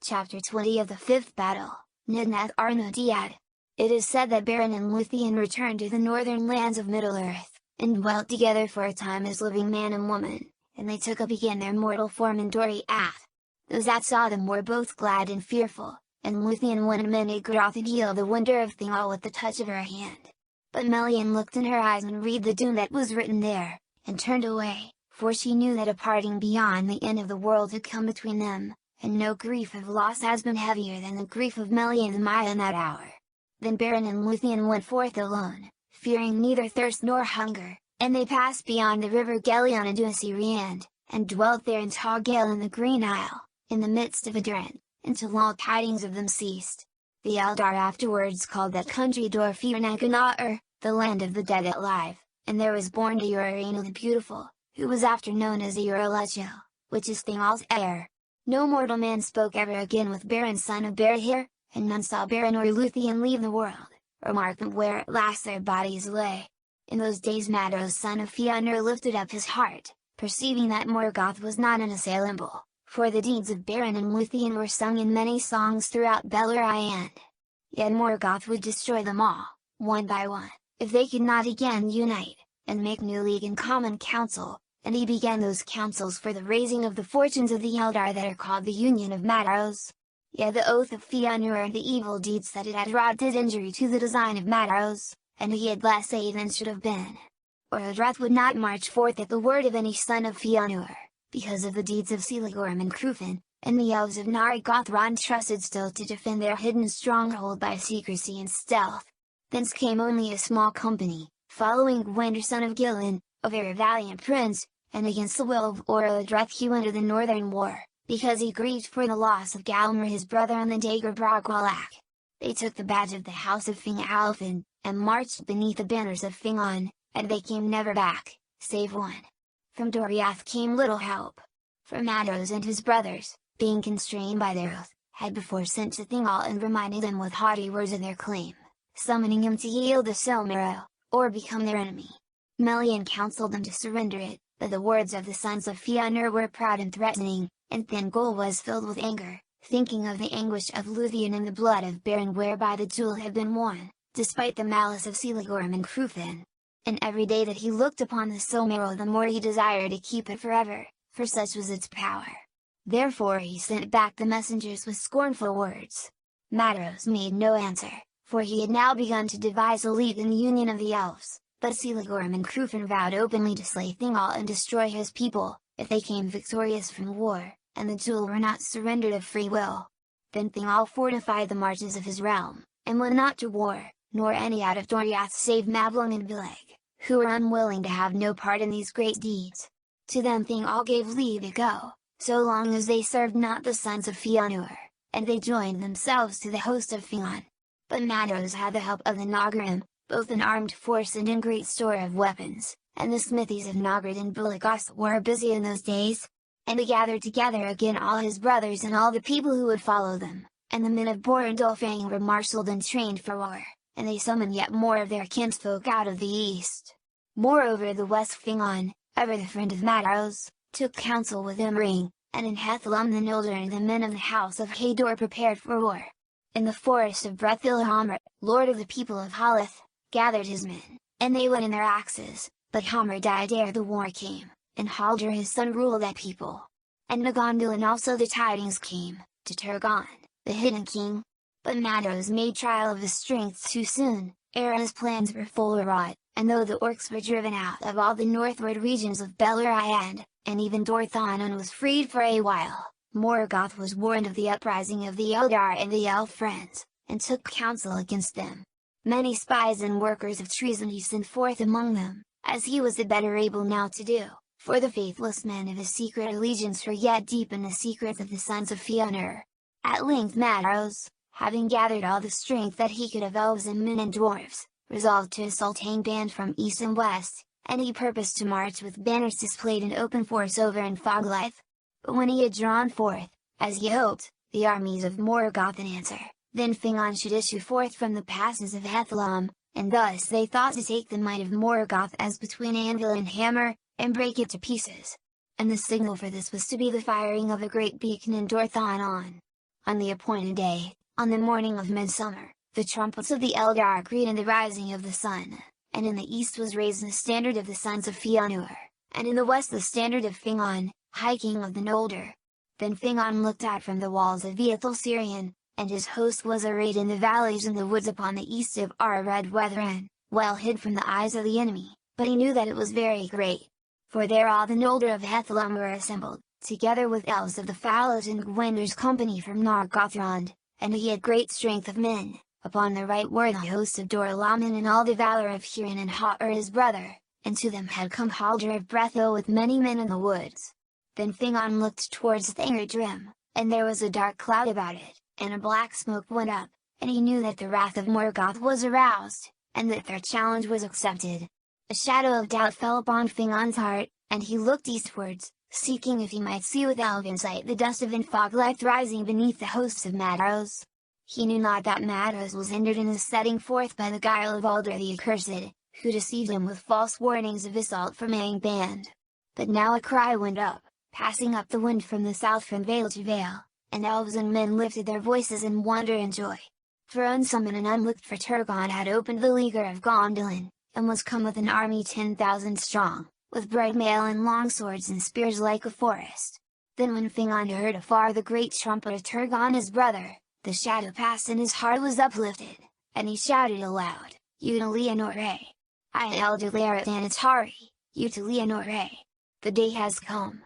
Chapter 20 of the 5th Battle, Nidnath Arnodiad. It is said that Beren and Luthien returned to the northern lands of Middle-earth, and dwelt together for a time as living man and woman, and they took up again their mortal form in Doriath. Those that saw them were both glad and fearful, and Luthien went and made Groth and healed the wonder of Thingol with the touch of her hand. But Melian looked in her eyes and read the doom that was written there, and turned away, for she knew that a parting beyond the end of the world had come between them, and no grief of loss has been heavier than the grief of Melian the Maya in that hour. Then Beren and Luthien went forth alone, fearing neither thirst nor hunger, and they passed beyond the river Gelion into Assyriand, and dwelt there in Togale in the Green Isle, in the midst of Aduran, until all tidings of them ceased. The Eldar afterwards called that country Dorfirnaganaur, the land of the dead alive, and there was born to Urarina the Beautiful, who was after known as Uralechil, which is Thingol's heir. No mortal man spoke ever again with Beren son of Berahir, and none saw Beren or Luthien leave the world, or mark them where at last their bodies lay. In those days Matros son of Fëanor lifted up his heart, perceiving that Morgoth was not unassailable, for the deeds of Beren and Luthien were sung in many songs throughout Beleriand. Yet Morgoth would destroy them all, one by one, if they could not again unite, and make new league and common council, and he began those councils for the raising of the fortunes of the Eldar that are called the Union of Matros. Yet the oath of Fëanor and the evil deeds that it had wrought did injury to the design of Matros, and he had less aid than should have been. Or Eldrath would not march forth at the word of any son of Fëanor, because of the deeds of Celegorm and Crufin, and the elves of Nargothrond trusted still to defend their hidden stronghold by secrecy and stealth. Thence came only a small company, following Gwander son of Gillen, a very valiant prince, and against the will of Orodreth he went to the northern war, because he grieved for the loss of Galmer his brother and the dagger Brogwalak. They took the badge of the house of Fing-Alfin, and marched beneath the banners of Fingon, and they came never back, save one. From Doriath came little help. For Matros and his brothers, being constrained by their oath, had before sent to Thingol and reminded them with haughty words of their claim, summoning him to yield the Silmaril, or become their enemy. Melian counselled them to surrender it, but the words of the sons of Fëanor were proud and threatening, and Thingol was filled with anger, thinking of the anguish of Luthien and the blood of Beren whereby the jewel had been won, despite the malice of Celegorm and Crufin. And every day that he looked upon the Silmaril the more he desired to keep it forever, for such was its power. Therefore he sent back the messengers with scornful words. Matros made no answer, for he had now begun to devise a league in the union of the elves, but Celegorm and Crufin vowed openly to slay Thingol and destroy his people, if they came victorious from war, and the jewel were not surrendered of free will. Then Thingol fortified the marches of his realm, and went not to war, nor any out of Doriath save Mablung and Beleg, who were unwilling to have no part in these great deeds. To them Thingol gave leave to go, so long as they served not the sons of Fëanor, and they joined themselves to the host of Fingon. But Matros had the help of the Nagarim, both in armed force and in great store of weapons, and the smithies of Nograd and Buligos were busy in those days. And he gathered together again all his brothers and all the people who would follow them, and the men of Bor and Dolfang were marshalled and trained for war, and they summoned yet more of their kinsfolk out of the east. Moreover the West Fingon, ever the friend of Matros, took counsel with Imring, and in Hethlum the Nildr and the men of the house of Hador prepared for war. In the forest of Brethilhamr, lord of the people of Haleth, gathered his men, and they went in their axes, but Hamr died ere the war came, and Haldr his son ruled that people. And to Gondolin also the tidings came, to Turgon, the hidden king. But Matros made trial of his strength too soon, ere his plans were full wrought, and though the orcs were driven out of all the northward regions of Beleriand, and even Dorthanon was freed for a while, Morgoth was warned of the uprising of the Eldar and the elf friends, and took counsel against them. Many spies and workers of treason he sent forth among them, as he was the better able now to do, for the faithless men of his secret allegiance were yet deep in the secrets of the sons of Fëanor. At length Matros, having gathered all the strength that he could of elves and men and dwarves, resolved to assault Angband from east and west, and he purposed to march with banners displayed in open force over in Foglife. But when he had drawn forth, as he hoped, the armies of Morgoth in answer, then Fingon should issue forth from the passes of Hethlum, and thus they thought to take the might of Morgoth as between anvil and hammer, and break it to pieces. And the signal for this was to be the firing of a great beacon in Dorthanon. On the appointed day, on the morning of midsummer, the trumpets of the Eldar greeted the rising of the sun, and in the east was raised the standard of the sons of Fëanor, and in the west the standard of Fingon, High King of the Noldor. Then Fingon looked out from the walls of the Silmarillion, and his host was arrayed in the valleys and the woods upon the east of Red Weatherin, well hid from the eyes of the enemy, but he knew that it was very great. For there all the Noldor of Hethlum were assembled, together with elves of the Fallows and Gwendor's company from Nargothrond, and he had great strength of men. Upon the right were the hosts of Dor-Lómin and all the valor of Hurin and Harper his brother, and to them had come Haldir of Bretho with many men in the woods. Then Fingon looked towards Thangadrim, and there was a dark cloud about it, and a black smoke went up, and he knew that the wrath of Morgoth was aroused, and that their challenge was accepted. A shadow of doubt fell upon Fingon's heart, and he looked eastwards, seeking if he might see with elven sight the dust of Infoglife rising beneath the hosts of Mados. He knew not that Mados was hindered in his setting forth by the guile of Alder the Accursed, who deceived him with false warnings of assault from Angband. But now a cry went up, passing up the wind from the south from vale to vale, and elves and men lifted their voices in wonder and joy. For unsummoned and unlooked for Turgon had opened the leaguer of Gondolin, and was come with an army 10,000 strong, with bright mail and long swords and spears like a forest. Then when Fingon heard afar the great trumpet of Turgon his brother, the shadow passed and his heart was uplifted, and he shouted aloud, Leonore! I Elder Laret Anatari, Leonore! The day has come!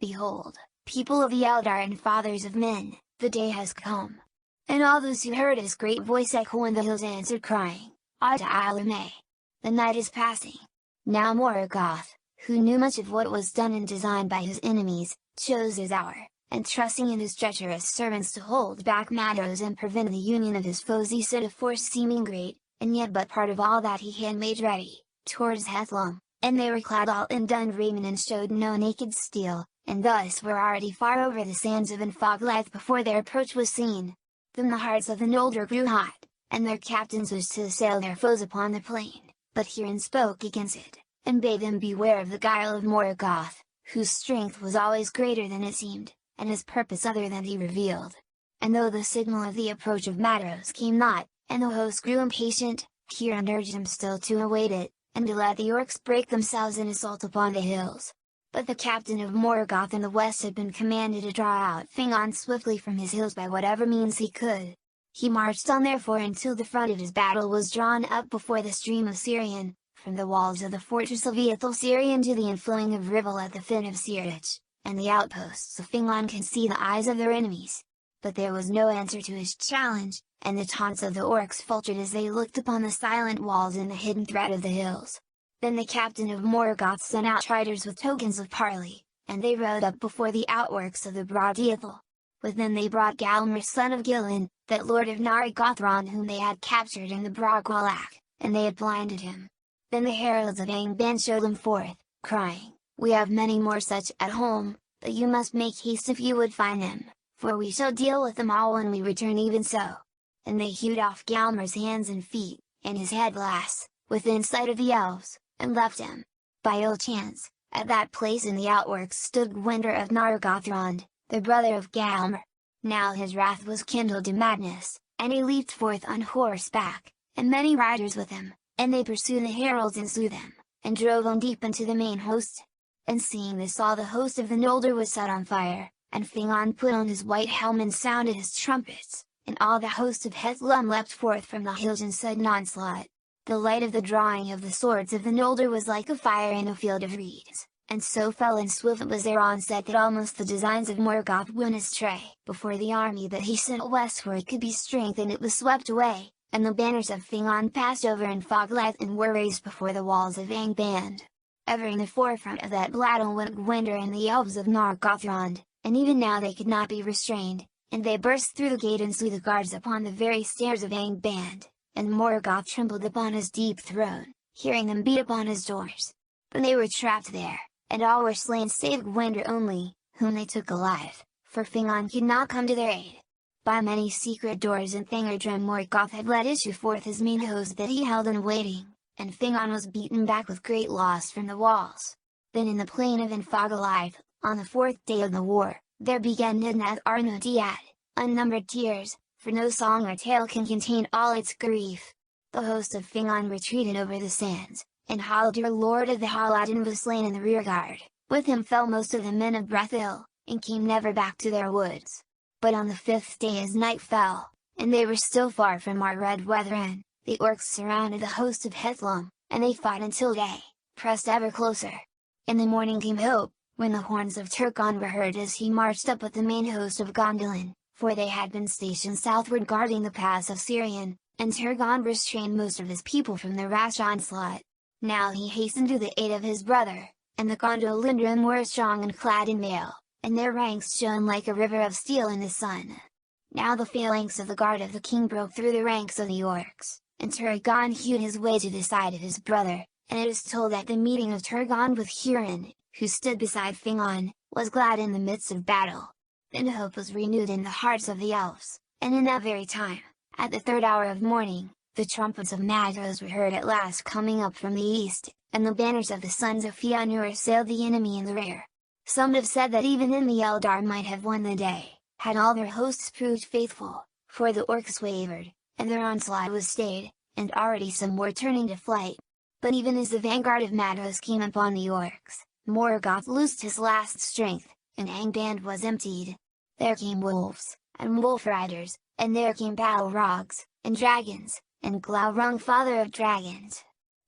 Behold, people of the Eldar and fathers of men, the day has come! And all those who heard his great voice echo in the hills answered crying, Ilame! The night is passing! Now Morgoth, who knew much of what was done and designed by his enemies, chose his hour, and trusting in his treacherous servants to hold back Mados and prevent the union of his foes he set a force seeming great, and yet but part of all that he had made ready, towards Hethlum, and they were clad all in dun raiment and showed no naked steel, and thus were already far over the sands of Infoglife before their approach was seen. Then the hearts of the Noldor grew hot, and their captains wished to assail their foes upon the plain, but Hurin spoke against it, and bade them beware of the guile of Morgoth, whose strength was always greater than it seemed, and his purpose other than he revealed. And though the signal of the approach of Mados came not, and the host grew impatient, Hurin urged him still to await it, and to let the orcs break themselves in assault upon the hills. But the captain of Morgoth in the west had been commanded to draw out Fingon swiftly from his hills by whatever means he could. He marched on therefore until the front of his battle was drawn up before the stream of Sirion, from the walls of the fortress of Sirion to the inflowing of Rivell at the fen of Sirich, and the outposts of Fingon could see the eyes of their enemies. But there was no answer to his challenge, and the taunts of the orcs faltered as they looked upon the silent walls and the hidden threat of the hills. Then the captain of Morgoth sent out riders with tokens of parley, and they rode up before the outworks of the broad Ithel. With them they brought Galmr son of Gillen, that lord of Nargothrond whom they had captured in the Brogwalak, and they had blinded him. Then the heralds of Angband showed them forth, crying, We have many more such at home, but you must make haste if you would find them, for we shall deal with them all when we return even so. And they hewed off Galmr's hands and feet, and his head glass, within sight of the elves, and left him. By ill chance, at that place in the outworks stood Gwendor of Nargothrond, the brother of Galmr. Now his wrath was kindled to madness, and he leaped forth on horseback, and many riders with him, and they pursued the heralds and slew them, and drove on deep into the main host. And seeing this all the host of the Noldor was set on fire, and Fingon put on his white helm and sounded his trumpets, and all the host of Hethlum leapt forth from the hills in sudden onslaught. The light of the drawing of the swords of the Noldor was like a fire in a field of reeds, and so fell and swift was their onset that almost the designs of Morgoth went astray. Before the army that he sent westward could be strengthened it was swept away, and the banners of Fingon passed over in Foglife and were raised before the walls of Angband. Ever in the forefront of that battle went Gwendor and the elves of Nargothrond, and even now they could not be restrained, and they burst through the gate and slew the guards upon the very stairs of Angband, and Morgoth trembled upon his deep throne, hearing them beat upon his doors. But they were trapped there, and all were slain save Gwendor only, whom they took alive, for Fingon could not come to their aid. By many secret doors in Thangadrim Morgoth had let issue forth his main host that he held in waiting, and Fingon was beaten back with great loss from the walls. Then in the plain of Infoglife, on the fourth day of the war, there began Nidnath Arnodiad, unnumbered tears, for no song or tale can contain all its grief. The host of Fingon retreated over the sands, and Haldir lord of the Haladin was slain in the rearguard. With him fell most of the men of Brethil, and came never back to their woods. But on the 5th day as night fell, and they were still far from our red weathering, the orcs surrounded the host of Hethlum, and they fought until day, pressed ever closer. In the morning came hope, when the horns of Turgon were heard as he marched up with the main host of Gondolin, for they had been stationed southward guarding the pass of Sirion, and Turgon restrained most of his people from the rash onslaught. Now he hastened to the aid of his brother, and the Gondolindrim were strong and clad in mail, and their ranks shone like a river of steel in the sun. Now the phalanx of the guard of the king broke through the ranks of the orcs, and Turgon hewed his way to the side of his brother, and it is told that the meeting of Turgon with Hurin, who stood beside Fingon, was glad in the midst of battle. Then hope was renewed in the hearts of the elves, and in that very time, at the 3rd hour of morning, the trumpets of Magos were heard at last coming up from the east, and the banners of the sons of Fëanor assailed the enemy in the rear. Some have said that even then the Eldar might have won the day, had all their hosts proved faithful, for the orcs wavered, and their onslaught was stayed, and already some were turning to flight. But even as the vanguard of Magos came upon the orcs, Morgoth loosed his last strength, and Angband was emptied. There came wolves, and wolf riders, and there came Balrogs, and dragons, and Glaurung father of dragons.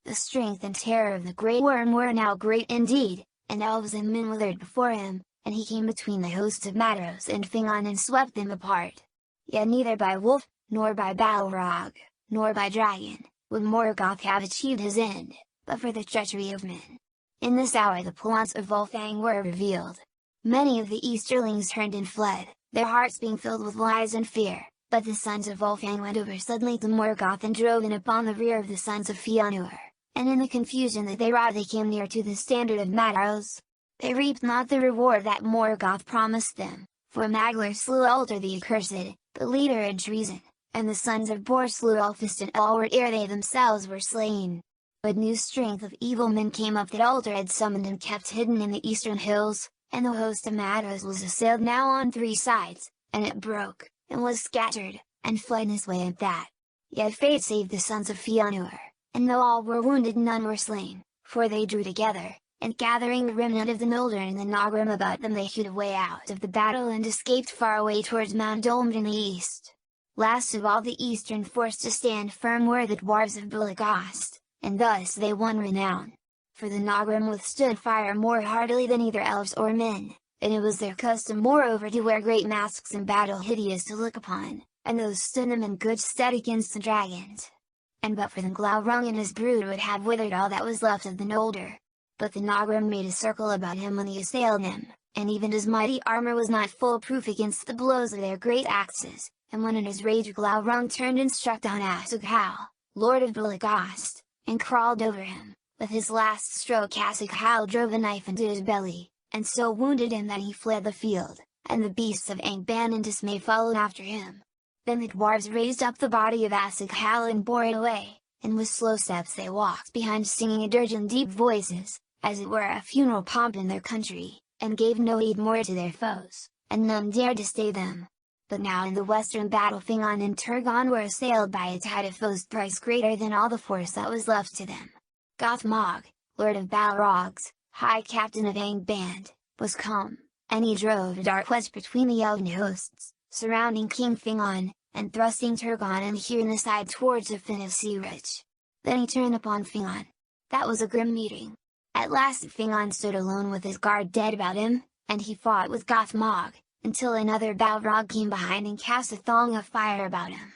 The strength and terror of the Great Worm were now great indeed, and elves and men withered before him, and he came between the hosts of Matros and Fingon and swept them apart. Yet neither by wolf, nor by Balrog, nor by dragon, would Morgoth have achieved his end, but for the treachery of men. In this hour the plots of Volfang were revealed. Many of the Easterlings turned and fled, their hearts being filled with lies and fear, but the sons of Volfang went over suddenly to Morgoth and drove in upon the rear of the sons of Fëanor, and in the confusion that they wrought they came near to the standard of Matros. They reaped not the reward that Morgoth promised them, for Maglar slew Ulter the accursed, the leader in treason, and the sons of Bor slew Ulfist and Ulward ere they themselves were slain. But new strength of evil men came up that Ulter had summoned and kept hidden in the eastern hills, and the host of Matros was assailed now on 3 sides, and it broke, and was scattered, and fled his way at that. Yet fate saved the sons of Fëanor, and though all were wounded none were slain, for they drew together, and gathering the remnant of the Noldor and the Nogrim about them they hewed a way out of the battle and escaped far away towards Mount Dolmed in the east. Last of all the eastern force to stand firm were the dwarves of Belagast, and thus they won renown. For the Nogrim withstood fire more heartily than either elves or men, and it was their custom moreover to wear great masks in battle hideous to look upon, and those stood them in good stead against the dragons. And but for them Glaurung and his brood would have withered all that was left of the Noldor. But the Nogrim made a circle about him when he assailed them, and even his mighty armor was not foolproof against the blows of their great axes, and when in his rage Glaurung turned and struck down Asughal, lord of Belagast, and crawled over him. With his last stroke Asughal drove a knife into his belly, and so wounded him that he fled the field, and the beasts of Angband in dismay followed after him. Then the dwarves raised up the body of Asughal and bore it away, and with slow steps they walked behind singing a dirge in deep voices, as it were a funeral pomp in their country, and gave no heed more to their foes, and none dared to stay them. But now in the western battle Fingon and Turgon were assailed by a tide of foes thrice greater than all the force that was left to them. Gothmog, lord of Balrogs, high captain of Angband, was come, and he drove a dark wedge between the elven hosts, surrounding King Fingon, and thrusting Turgon and Hurin aside towards the fen of Searich. Then he turned upon Fingon. That was a grim meeting. At last Fingon stood alone with his guard dead about him, and he fought with Gothmog, until another Balrog came behind and cast a thong of fire about him.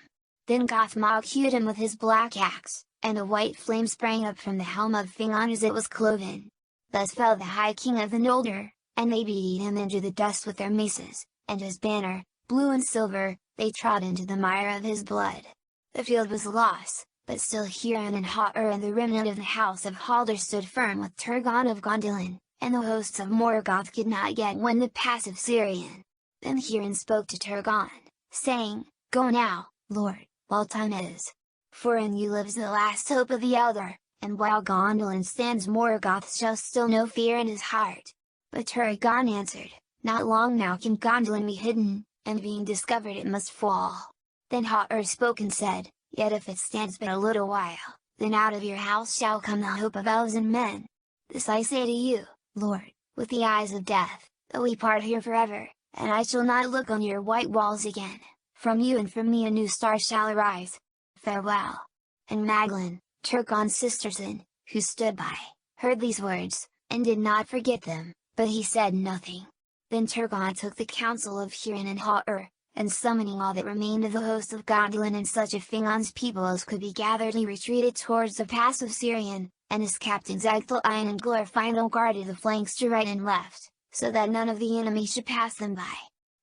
Then Gothmog hewed him with his black axe, and a white flame sprang up from the helm of Fingon as it was cloven. Thus fell the High King of the Noldor, and they beat him into the dust with their maces, and his banner, blue and silver, they trod into the mire of his blood. The field was a loss, but still Hurin and Harper and the remnant of the house of Haldir stood firm with Turgon of Gondolin, and the hosts of Morgoth could not yet win the pass of Sirion. Then Hurin spoke to Turgon, saying, "Go now, Lord, while time is. For in you lives the last hope of the Eldar, and while Gondolin stands Morgoth shall still no fear in his heart." But Turgon answered, "Not long now can Gondolin be hidden, and being discovered it must fall. Then Harper spoke and said, "Yet if it stands but a little while, then out of your house shall come the hope of elves and men. This I say to you, Lord, with the eyes of death, though we part here forever, and I shall not look on your white walls again, from you and from me a new star shall arise. Farewell." And Magdalene, Turgon's sister-son, who stood by, heard these words, and did not forget them, but he said nothing. Then Turgon took the counsel of Hurin and Harper, and summoning all that remained of the host of Gondolin and such of Fingon's people as could be gathered, he retreated towards the pass of Sirion, and his captains Ecgtheoin and Glorfindel guarded the flanks to right and left, so that none of the enemy should pass them by.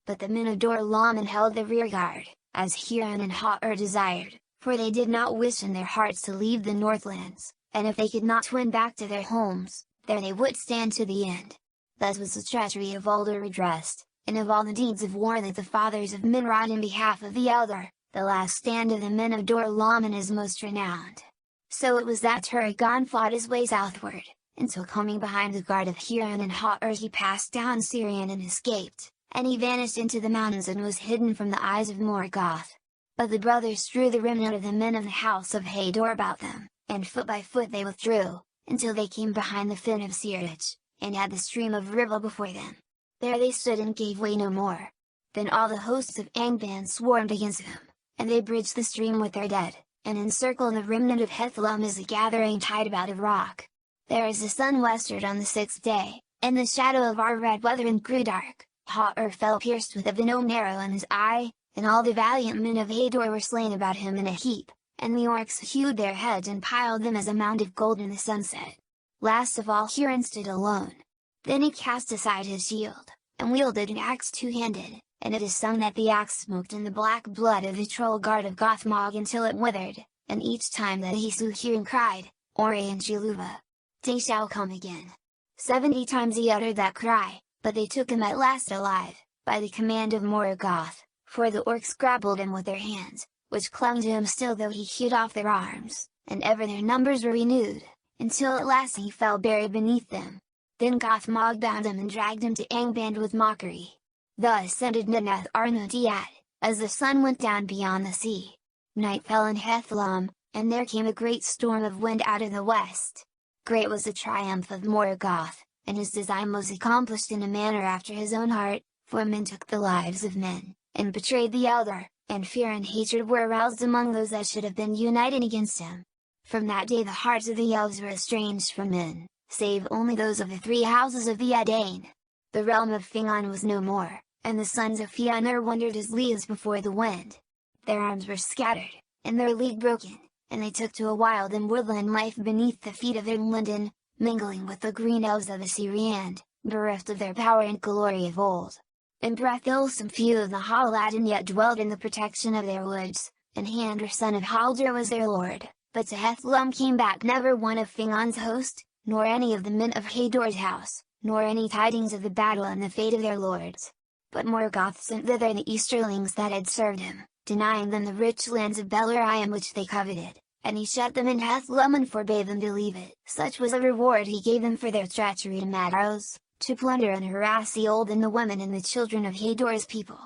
But the men of Dor-Lómin held the rearguard, as Hurin and Harper desired, for they did not wish in their hearts to leave the Northlands, and if they could not win back to their homes, there they would stand to the end. Thus was the treachery of Uldor redressed, and of all the deeds of war that the fathers of men wrought in behalf of the Eldar, the last stand of the men of Dor-Lómin is most renowned. So it was that Turgon fought his way southward, until coming behind the guard of Hurin and Harper he passed down Sirion and escaped, and he vanished into the mountains and was hidden from the eyes of Morgoth. But the brothers drew the remnant of the men of the house of Hador about them, and foot by foot they withdrew, until they came behind the fen of Sirich, and had the stream of Ribble before them. There they stood and gave way no more. Then all the hosts of Angband swarmed against them, and they bridged the stream with their dead, and encircled the remnant of Hethlum as a gathering tide about a rock. There as the sun westward on the 6th day, and the shadow of our red weather grew dark, Harper fell pierced with a venom arrow in his eye, and all the valiant men of Hador were slain about him in a heap, and the orcs hewed their heads and piled them as a mound of gold in the sunset. Last of all Hurin stood alone. Then he cast aside his shield, and wielded an axe two-handed, and it is sung that the axe smoked in the black blood of the troll guard of Gothmog until it withered, and each time that he slew Hurin cried, "Ori and Shiluva! Day shall come again." 70 times he uttered that cry, but they took him at last alive, by the command of Morgoth, for the orcs grappled him with their hands, which clung to him still though he hewed off their arms, and ever their numbers were renewed, until at last he fell buried beneath them. Then Gothmog bound him and dragged him to Angband with mockery. Thus ended Nidnath Arnodiad, as the sun went down beyond the sea. Night fell in Hethlum, and there came a great storm of wind out of the west. Great was the triumph of Morgoth, and his design was accomplished in a manner after his own heart, for men took the lives of men, and betrayed the Eldar, and fear and hatred were aroused among those that should have been united against him. From that day the hearts of the elves were estranged from men, save only those of the 3 houses of the Edain. The realm of Fingon was no more, and the sons of Fëanor wandered as leaves before the wind. Their arms were scattered, and their league broken, and they took to a wild and woodland life beneath the feet of their Lindon, mingling with the green elves of Assyriand, bereft of their power and glory of old. In Brethil some few of the Haladan yet dwelled in the protection of their woods, and Handr son of Haldir was their lord, but to Hethlum came back never one of Fingon's host, nor any of the men of Hador's house, nor any tidings of the battle and the fate of their lords. But Morgoth sent thither the Easterlings that had served him, denying them the rich lands of Beleriand which they coveted, and he shut them in Hethlum and forbade them to leave it. Such was the reward he gave them for their treachery to Madros, to plunder and harass the old and the women and the children of Hador's people.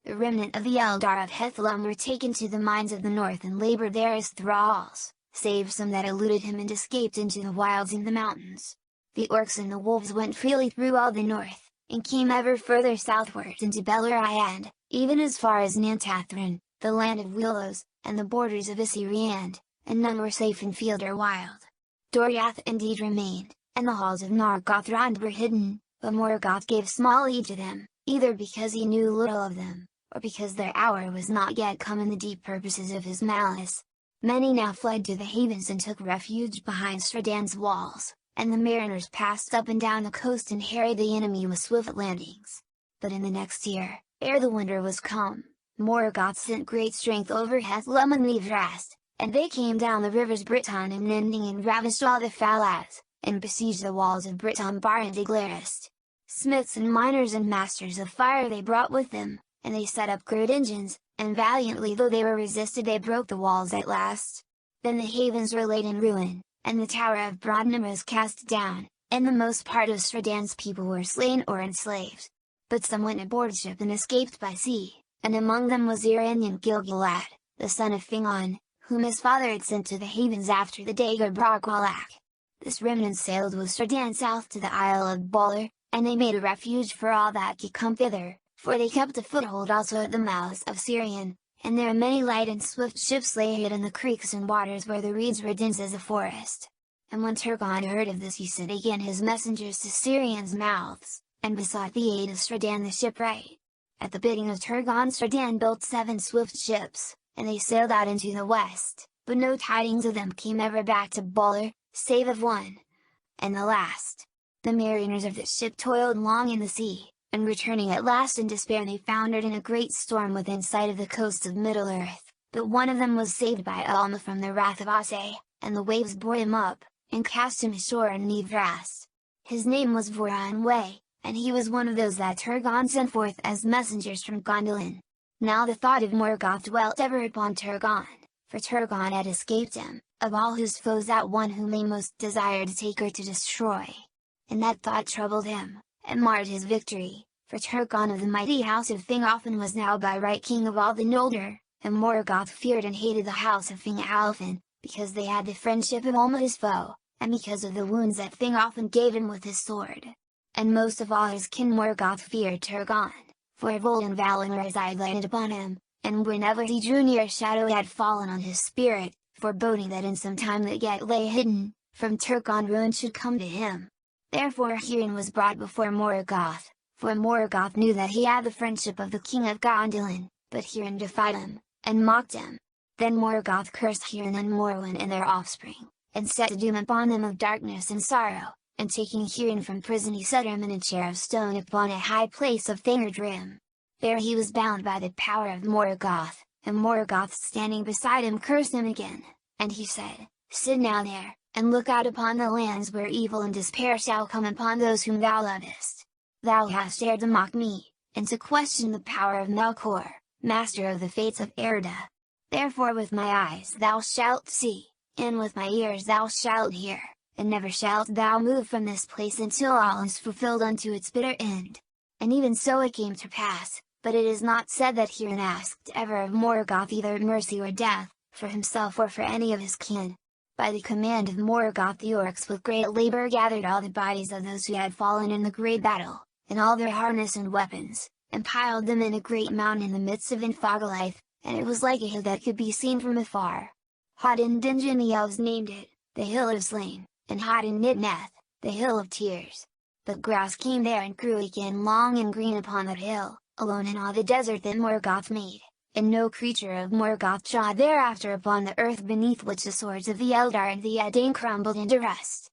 The remnant of the Eldar of Hethlum were taken to the mines of the north and labored there as thralls, save some that eluded him and escaped into the wilds and the mountains. The orcs and the wolves went freely through all the north, and came ever further southward into Beleriand, even as far as Nantathrin, the land of willows, and the borders of Assyriand, and none were safe in field or wild. Doriath indeed remained, and the halls of Nargothrond were hidden, but Morgoth gave small heed to them, either because he knew little of them, or because their hour was not yet come in the deep purposes of his malice. Many now fled to the havens and took refuge behind Stradan's walls, and the mariners passed up and down the coast and harried the enemy with swift landings. But in the next year, ere the winter was come, Morgoth sent great strength over Hethlum and Livrast, and they came down the rivers Briton and Ninding and ravished all the Falaz, and besieged the walls of Briton Bar and Iglarist. Smiths and miners and masters of fire they brought with them, and they set up great engines, and valiantly though they were resisted they broke the walls at last. Then the havens were laid in ruin, and the tower of Brodnum was cast down, and the most part of Stradan's people were slain or enslaved. But some went aboard ship and escaped by sea, and among them was Iranian Gilgalad, the son of Fingon, whom his father had sent to the havens after the Dagor Bragwalak. This remnant sailed with Sardan south to the Isle of Bolar, and they made a refuge for all that could come thither, for they kept a foothold also at the mouths of Sirion, and there many light and swift ships lay hid in the creeks and waters where the reeds were dense as a forest. And when Turgon heard of this he sent again his messengers to Sirion's mouths, and besought the aid of Sardan the shipwright. At the bidding of Turgon Sardan built 7 swift ships, and they sailed out into the west, but no tidings of them came ever back to Bolar, save of one. And the last. The mariners of this ship toiled long in the sea, and returning at last in despair they foundered in a great storm within sight of the coast of Middle-earth, but one of them was saved by Alma from the wrath of Ase, and the waves bore him up, and cast him ashore in Nivrast. His name was Voronwe, and he was one of those that Turgon sent forth as messengers from Gondolin. Now the thought of Morgoth dwelt ever upon Turgon, for Turgon had escaped him, of all his foes that one whom they most desired to take or to destroy. And that thought troubled him, and marred his victory, for Turgon of the mighty house of Thingolfin was now by right king of all the Noldor, and Morgoth feared and hated the house of Thingolfin, because they had the friendship of Alma his foe, and because of the wounds that Thingolfin gave him with his sword. And most of all his kin Morgoth feared Turgon, for of old in Valinor his eye lighted upon him, and whenever he drew near a shadow had fallen on his spirit, foreboding that in some time that yet lay hidden, from Turgon ruin should come to him. Therefore Hurin was brought before Morgoth, for Morgoth knew that he had the friendship of the king of Gondolin, but Hurin defied him, and mocked him. Then Morgoth cursed Hurin and Morwen and their offspring, and set a doom upon them of darkness and sorrow, and taking Hurin from prison he set him in a chair of stone upon a high place of Thingardrim. There he was bound by the power of Morgoth, and Morgoth standing beside him cursed him again, and he said, "Sit now there, and look out upon the lands where evil and despair shall come upon those whom thou lovest. Thou hast dared to mock me, and to question the power of Melkor, master of the fates of Erda. Therefore with my eyes thou shalt see, and with my ears thou shalt hear, and never shalt thou move from this place until all is fulfilled unto its bitter end." And even so it came to pass, but it is not said that Hurin asked ever of Morgoth either mercy or death, for himself or for any of his kin. By the command of Morgoth the orcs with great labor gathered all the bodies of those who had fallen in the great battle, and all their harness and weapons, and piled them in a great mound in the midst of Infogalaith, and it was like a hill that could be seen from afar. Hodin Dingin the elves named it, the Hill of Slain, and Hodin Nidneth, the Hill of Tears. But grass came there and grew again long and green upon that hill, alone in all the desert that Morgoth made, and no creature of Morgoth trod thereafter upon the earth beneath which the swords of the Eldar and the Edain crumbled into rust.